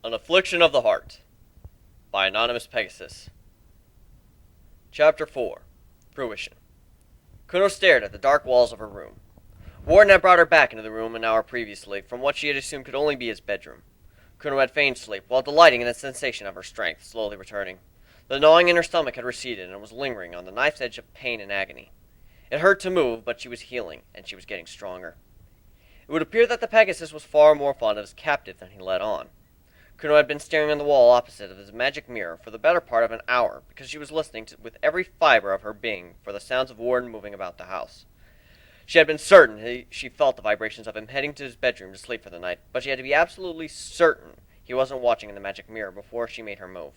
An Affliction of the Heart by Anonymous Pegasus. Chapter 4. Fruition. Kuno stared at the dark walls of her room. Warden had brought her back into the room an hour previously, from what she had assumed could only be his bedroom. Kuno had feigned sleep, while delighting in the sensation of her strength slowly returning. The gnawing in her stomach had receded, and was lingering on the knife's edge of pain and agony. It hurt to move, but she was healing, and she was getting stronger. It would appear that the Pegasus was far more fond of his captive than he let on. Kuno had been staring on the wall opposite of his magic mirror for the better part of an hour, because she was listening with every fiber of her being for the sounds of Warden moving about the house. She had been certain she felt the vibrations of him heading to his bedroom to sleep for the night, but she had to be absolutely certain he wasn't watching in the magic mirror before she made her move.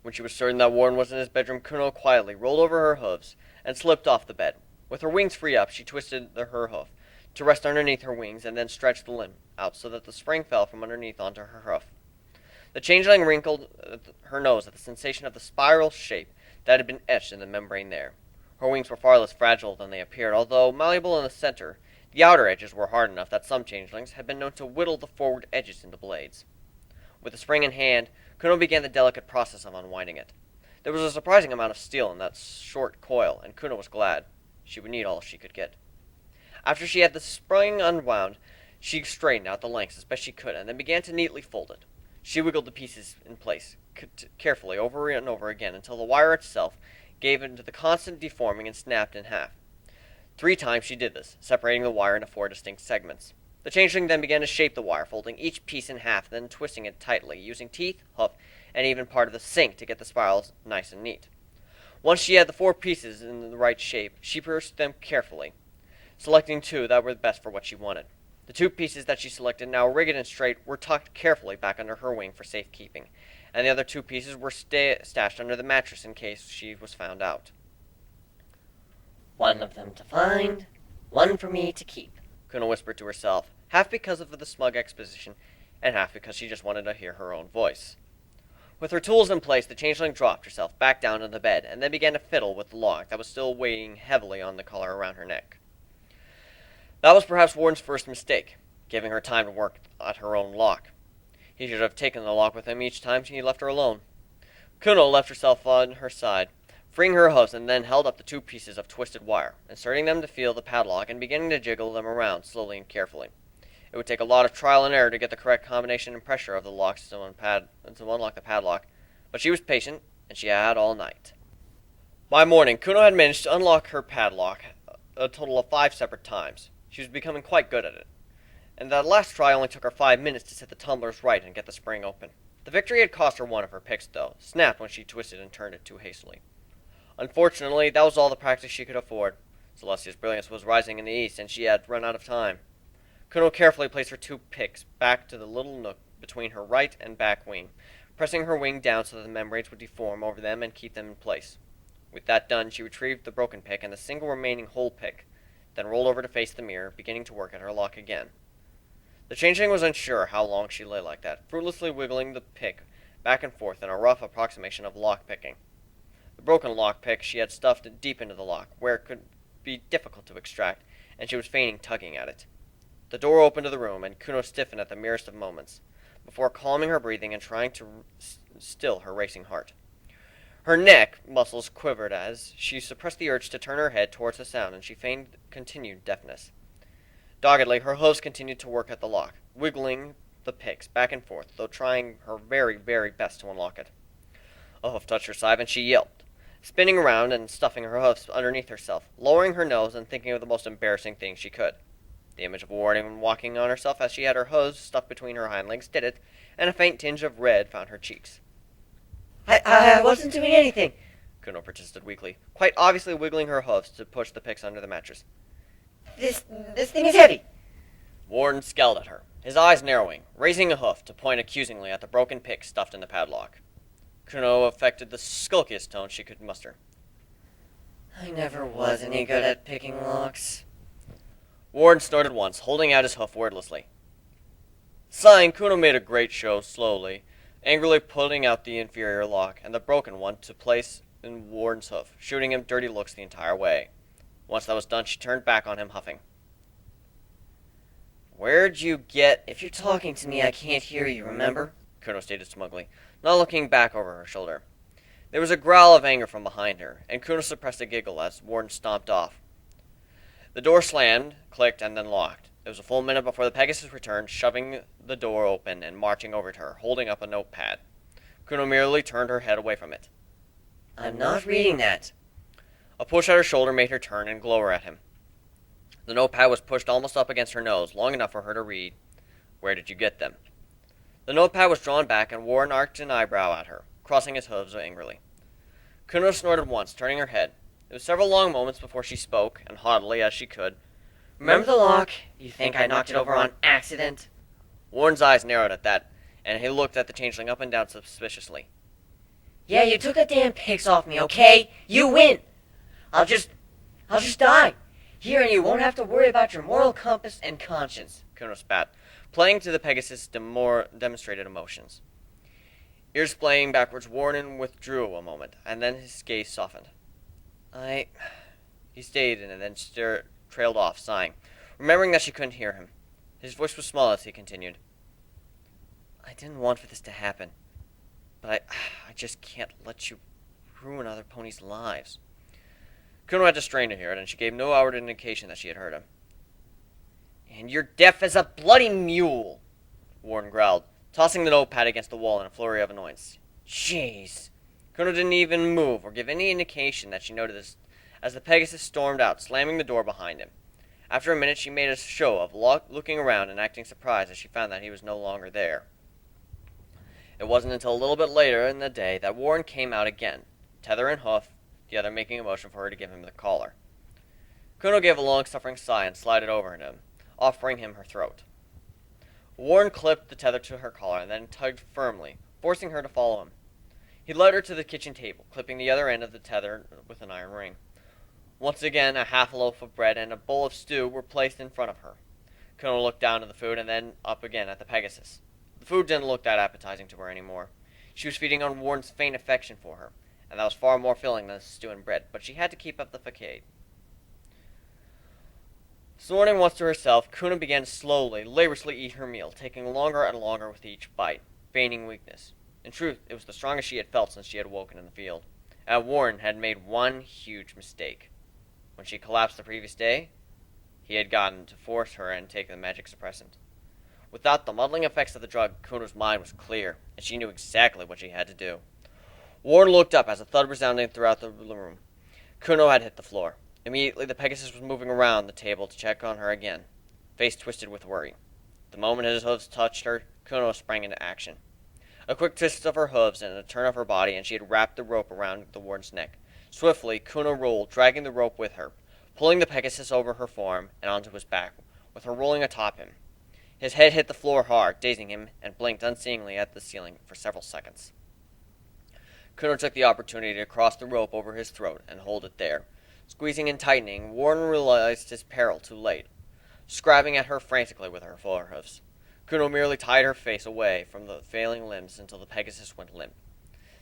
When she was certain that Warden was in his bedroom, Kuno quietly rolled over her hooves and slipped off the bed. With her wings free up, she twisted her hoof to rest underneath her wings, and then stretched the limb out so that the spring fell from underneath onto her hoof. The changeling wrinkled her nose at the sensation of the spiral shape that had been etched in the membrane there. Her wings were far less fragile than they appeared, although malleable in the center. The outer edges were hard enough that some changelings had been known to whittle the forward edges into blades. With the spring in hand, Kuno began the delicate process of unwinding it. There was a surprising amount of steel in that short coil, and Kuno was glad. She would need all she could get. After she had the spring unwound, she straightened out the lengths as best she could, and then began to neatly fold it. She wiggled the pieces in place, carefully over and over again, until the wire itself gave into the constant deforming and snapped in half. 3 times she did this, separating the wire into 4 distinct segments. The changeling then began to shape the wire, folding each piece in half, then twisting it tightly, using teeth, hoof, and even part of the sink to get the spirals nice and neat. Once she had the 4 pieces in the right shape, she pursed them carefully, selecting 2 that were best for what she wanted. The 2 pieces that she selected, now rigged and straight, were tucked carefully back under her wing for safekeeping, and the other 2 pieces were stashed under the mattress in case she was found out. "One of them to find, one for me to keep," Kuno whispered to herself, half because of the smug exposition, and half because she just wanted to hear her own voice. With her tools in place, the changeling dropped herself back down on the bed, and then began to fiddle with the lock that was still weighing heavily on the collar around her neck. That was perhaps Warden's first mistake, giving her time to work at her own lock. He should have taken the lock with him each time he left her alone. Kuno left herself on her side, freeing her hooves, and then held up the 2 pieces of twisted wire, inserting them to feel the padlock and beginning to jiggle them around slowly and carefully. It would take a lot of trial and error to get the correct combination and pressure of the locks to unlock the padlock, but she was patient, and she had all night. By morning, Kuno had managed to unlock her padlock a total of 5 separate times. She was becoming quite good at it, and that last try only took her 5 minutes to set the tumblers right and get the spring open. The victory had cost her one of her picks, though, snapped when she twisted and turned it too hastily. Unfortunately, that was all the practice she could afford. Celestia's brilliance was rising in the east, and she had run out of time. Kuno carefully placed her 2 picks back to the little nook between her right and back wing, pressing her wing down so that the membranes would deform over them and keep them in place. With that done, she retrieved the broken pick and the single remaining whole pick, then rolled over to face the mirror, beginning to work at her lock again. The changeling was unsure how long she lay like that, fruitlessly wiggling the pick back and forth in a rough approximation of lock-picking. The broken lock-pick she had stuffed deep into the lock, where it could be difficult to extract, and she was feigning tugging at it. The door opened to the room, and Kuno stiffened at the merest of moments, before calming her breathing and trying to still her racing heart. Her neck muscles quivered as she suppressed the urge to turn her head towards the sound, and she feigned continued deafness. Doggedly, her hooves continued to work at the lock, wiggling the picks back and forth, though trying her very, very best to unlock it. A hoof touched her side, and she yelped, spinning around and stuffing her hoofs underneath herself, lowering her nose and thinking of the most embarrassing thing she could. The image of Warden walking on herself as she had her hooves stuffed between her hind legs did it, and a faint tinge of red found her cheeks. I wasn't doing anything," Kuno protested weakly, quite obviously wiggling her hooves to push the picks under the mattress. This thing is heavy." Warden scowled at her, his eyes narrowing, raising a hoof to point accusingly at the broken pick stuffed in the padlock. Kuno affected the skulkiest tone she could muster. "I never was any good at picking locks." Warden snorted once, holding out his hoof wordlessly. Sighing, Kuno made a great show slowly, angrily pulling out the inferior lock and the broken one to place in Warden's hoof, shooting him dirty looks the entire way. Once that was done, she turned back on him, huffing. Where'd you get... If you're talking to me, I can't hear you, remember? Kuno stated smugly, not looking back over her shoulder. There was a growl of anger from behind her, and Kuno suppressed a giggle as Warren stomped off. The door slammed, clicked, and then locked. It was a full minute before the Pegasus returned, shoving the door open and marching over to her, holding up a notepad. Kuno merely turned her head away from it. I'm not reading that. A push at her shoulder made her turn and glower at him. The notepad was pushed almost up against her nose, long enough for her to read, "Where did you get them?" The notepad was drawn back, and Warren arched an eyebrow at her, crossing his hooves angrily. Kuno snorted once, turning her head. It was several long moments before she spoke, and haughtily as she could. Remember the lock? You think I knocked it over on accident? Warren's eyes narrowed at that, and he looked at the changeling up and down suspiciously. Yeah, you took the damn pics off me, okay? You win! I'll just die. Here, and you won't have to worry about your moral compass and conscience. Kuno spat, playing to the Pegasus' demonstrated emotions. Ears splaying backwards, Warren withdrew a moment, and then his gaze softened. He stayed and then trailed off, sighing, remembering that she couldn't hear him. His voice was small as he continued. I didn't want for this to happen, but I just can't let you ruin other ponies' lives. Kuno had to strain to hear it, and she gave no outward indication that she had heard him. And you're deaf as a bloody mule, Warren growled, tossing the notepad against the wall in a flurry of annoyance. Jeez. Kuno didn't even move or give any indication that she noted this as the Pegasus stormed out, slamming the door behind him. After a minute, she made a show of looking around and acting surprised as she found that he was no longer there. It wasn't until a little bit later in the day that Warren came out again, tether and hoof, the other making a motion for her to give him the collar. Kuno gave a long-suffering sigh and slid it over him, offering him her throat. Warren clipped the tether to her collar and then tugged firmly, forcing her to follow him. He led her to the kitchen table, clipping the other end of the tether with an iron ring. Once again, a half loaf of bread and a bowl of stew were placed in front of her. Kuno looked down at the food and then up again at the Pegasus. The food didn't look that appetizing to her anymore. She was feeding on Warren's faint affection for her, and that was far more filling than the stew and bread, but she had to keep up the facade. Snorting once to herself, Kuno began to slowly, laboriously eat her meal, taking longer and longer with each bite, feigning weakness. In truth, it was the strongest she had felt since she had woken in the field, and Warren had made one huge mistake. When she collapsed the previous day, he had gotten to force her and take the magic suppressant. Without the muddling effects of the drug, Kuno's mind was clear, and she knew exactly what she had to do. Warren looked up as a thud resounded throughout the room. Kuno had hit the floor. Immediately, the Pegasus was moving around the table to check on her again, face twisted with worry. The moment his hooves touched her, Kuno sprang into action. A quick twist of her hooves and a turn of her body, and she had wrapped the rope around the Warden's neck. Swiftly, Kuno rolled, dragging the rope with her, pulling the Pegasus over her form and onto his back, with her rolling atop him. His head hit the floor hard, dazing him, and blinked unseeingly at the ceiling for several seconds. Kuno took the opportunity to cross the rope over his throat and hold it there. Squeezing and tightening, Warren realized his peril too late, scrabbing at her frantically with her forehoofs. Kuno merely tied her face away from the failing limbs until the Pegasus went limp.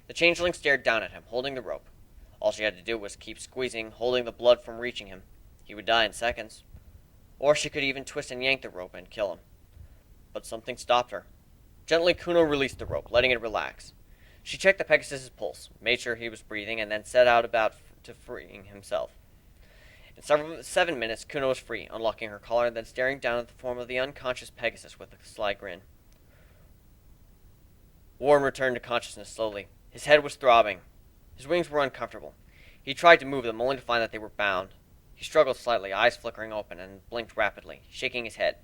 The changeling stared down at him, holding the rope. All she had to do was keep squeezing, holding the blood from reaching him. He would die in seconds. Or she could even twist and yank the rope and kill him. But something stopped her. Gently, Kuno released the rope, letting it relax. She checked the Pegasus' pulse, made sure he was breathing, and then set out about to freeing himself. In 7 minutes, Kuno was free, unlocking her collar and then staring down at the form of the unconscious Pegasus with a sly grin. Warren returned to consciousness slowly. His head was throbbing. His wings were uncomfortable. He tried to move them, only to find that they were bound. He struggled slightly, eyes flickering open, and blinked rapidly, shaking his head.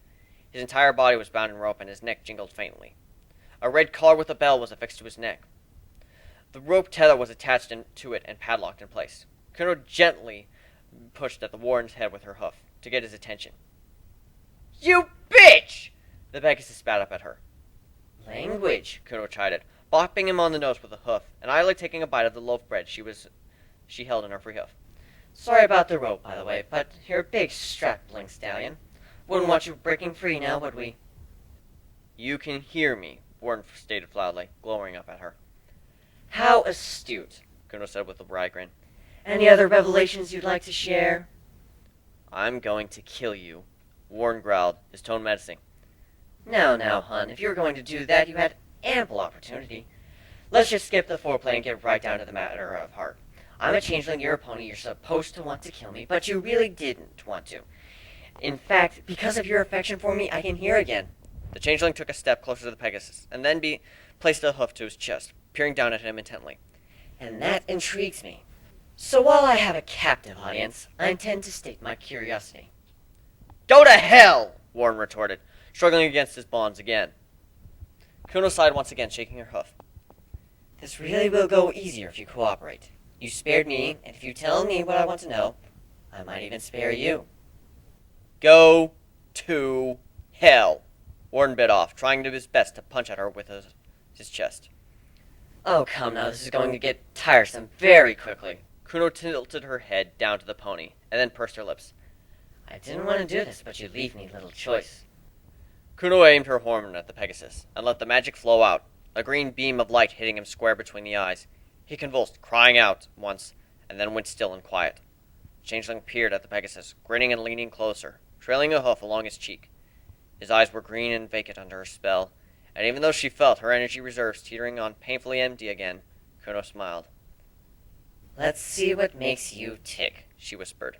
His entire body was bound in rope, and his neck jingled faintly. A red collar with a bell was affixed to his neck. The rope tether was attached to it and padlocked in place. Kuno gently pushed at the Warden's head with her hoof to get his attention. "You bitch!" The Pegasus spat up at her. Language, Kuno chided, bopping him on the nose with a hoof, and idly taking a bite of the loaf bread she held in her free hoof. Sorry about the rope, by the way, but you're a big strapling stallion. Wouldn't want you breaking free now, would we? You can hear me, Warden stated loudly, glowering up at her. How astute, Kuno said with a wry grin. Any other revelations you'd like to share? I'm going to kill you, Warren growled, his tone menacing. Now, hun, if you were going to do that, you had ample opportunity. Let's just skip the foreplay and get right down to the matter of heart. I'm a changeling, you're a pony, you're supposed to want to kill me, but you really didn't want to. In fact, because of your affection for me, I can hear again. The changeling took a step closer to the Pegasus, and then placed a hoof to his chest, peering down at him intently. And that intrigues me. So while I have a captive audience, I intend to state my curiosity. Go to hell! Warren retorted, struggling against his bonds again. Kuno sighed once again, shaking her hoof. This really will go easier if you cooperate. You spared me, and if you tell me what I want to know, I might even spare you. Go to hell! Warren bit off, trying to his best to punch at her with his chest. Oh, come now, this is going to get tiresome very quickly. Kuno tilted her head down to the pony, and then pursed her lips. I didn't want to do this, but you leave me little choice. Kuno aimed her horn at the Pegasus, and let the magic flow out, a green beam of light hitting him square between the eyes. He convulsed, crying out once, and then went still and quiet. The changeling peered at the Pegasus, grinning and leaning closer, trailing a hoof along his cheek. His eyes were green and vacant under her spell, and even though she felt her energy reserves teetering on painfully empty again, Kuno smiled. Let's see what makes you tick, She whispered.